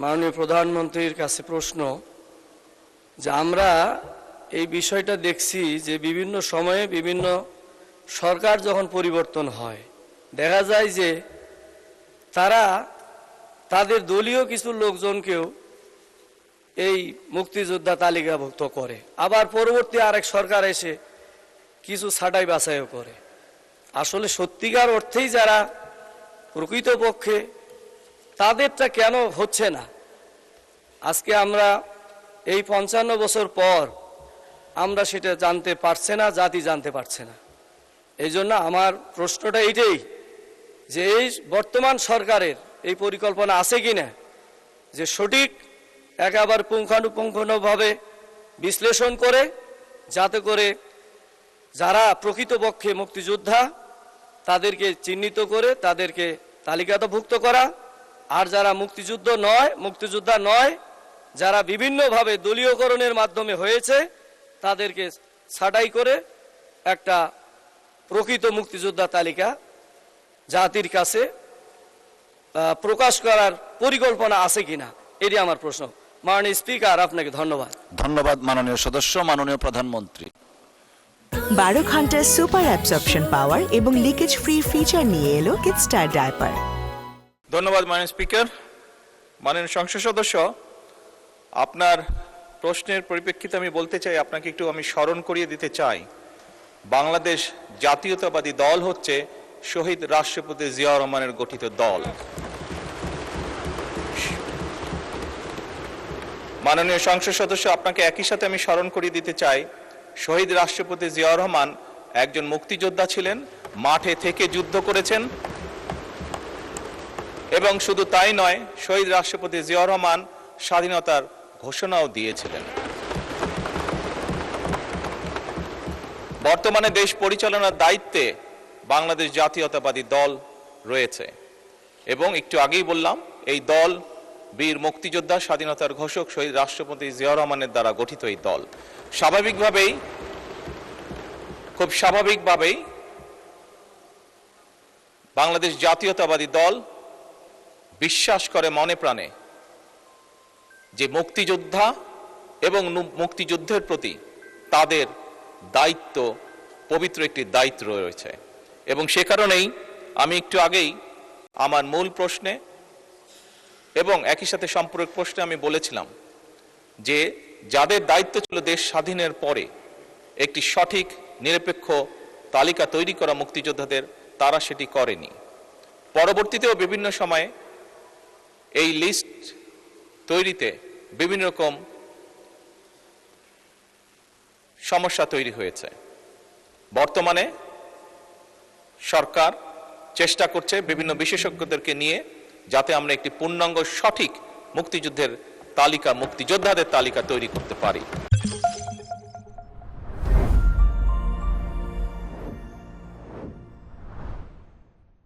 মাননীয় প্রধানমন্ত্রীর কাছে প্রশ্ন যে আমরা এই বিষয়টা দেখছি যে বিভিন্ন সময়ে বিভিন্ন সরকার যখন পরিবর্তন হয় দেখা যায় যে তারা তাদের দলীয় কিছু লোকজনকেও এই মুক্তিযোদ্ধা তালিকাভুক্ত করে, আবার পরবর্তী আরেক সরকার এসে কিছু ছাঁটাই বাছাইও করে। আসলে সত্যিকার অর্থেই যারা প্রকৃতপক্ষে তাদেরটা কেন হচ্ছে না? আজকে আমরা এই ৫৫ বছর পর আমরা সেটা জানতে পারছে না, জাতি জানতে পারছে না। এই জন্য আমার প্রশ্নটা এইটাই যে এই বর্তমান সরকারের এই পরিকল্পনা আছে কিনা যে সঠিক একেবারে পুঙ্খানুপুঙ্খভাবে বিশ্লেষণ করে যাতে করে যারা প্রকৃতপক্ষে মুক্তিযোদ্ধা তাদেরকে চিহ্নিত করে তাদেরকে তালিকাভুক্ত করা, আর যারা মুক্তিযোদ্ধা নয় যারা বিভিন্নভাবে দলীয়করণের মাধ্যমে হয়েছে তাদেরকে ছাঁটাই করে একটা প্রকৃত মুক্তিযোদ্ধা তালিকা জাতির কাছে প্রকাশ করার পরিকল্পনা আছে কিনা, এটি আমার প্রশ্ন। মাননীয় স্পিকার, আপনাকে ধন্যবাদ। ধন্যবাদ মাননীয় সদস্য। মাননীয় প্রধানমন্ত্রী। 12 ঘন্টার সুপার অ্যাবসর্পশন পাওয়ার এবং লিকেজ ফ্রি ফিচার নিয়ে এলো কিডস্টার ডায়াপার। ধন্যবাদ মাননীয় স্পিকার। মাননীয় সংসদ সদস্য, আপনার প্রশ্নের পরিপ্রেক্ষিতে আমি বলতে চাই, আপনাকে একটু আমি স্মরণ করিয়ে দিতে চাই, বাংলাদেশ জাতীয়তাবাদী দল হচ্ছে শহীদ রাষ্ট্রপতি জিয়াউর রহমানের গঠিত দল। মাননীয় সংসদ সদস্য, আপনাকে একই সাথে আমি স্মরণ করিয়ে দিতে চাই, শহীদ রাষ্ট্রপতি জিয়াউর রহমান একজন মুক্তিযোদ্ধা ছিলেন, মাঠে থেকে যুদ্ধ করেছেন, এবং শুধু তাই নয়, শহীদ রাষ্ট্রপতি জিয়াউর রহমান স্বাধীনতার ঘোষণাও দিয়েছিলেন। বর্তমানে দেশ পরিচালনার দায়িত্বে বাংলাদেশ জাতীয়তাবাদী দল রয়েছে, এবং একটু আগেই বললাম এই দল বীর মুক্তিযোদ্ধা স্বাধীনতার ঘোষক শহীদ রাষ্ট্রপতি জিয়াউর রহমানের দ্বারা গঠিত এই দল। খুব স্বাভাবিকভাবেই বাংলাদেশ জাতীয়তাবাদী দল বিশ্বাস করে মনে প্রাণে যে মুক্তিযোদ্ধা এবং মুক্তিযুদ্ধের প্রতি তাদের দায়িত্ব, পবিত্র একটি দায়িত্ব রয়েছে। এবং সে কারণেই আমি একটু আগেই আমার মূল প্রশ্নে এবং একই সাথে সম্পূরক প্রশ্নে আমি বলেছিলাম যে যাদের দায়িত্ব ছিল দেশ স্বাধীনের পরে একটি সঠিক নিরপেক্ষ তালিকা তৈরি করা মুক্তিযোদ্ধাদের, তারা সেটি করেনি। পরবর্তীতেও বিভিন্ন সময়ে এই লিস্ট তৈরিতে বিভিন্ন রকম সমস্যা তৈরি হয়েছে। বর্তমানে সরকার চেষ্টা করছে বিভিন্ন বিশেষজ্ঞদেরকে নিয়ে যাতে আমরা একটি পূর্ণাঙ্গ সঠিক মুক্তিযুদ্ধের তালিকা, মুক্তিযোদ্ধাদের তালিকা তৈরি করতে পারি।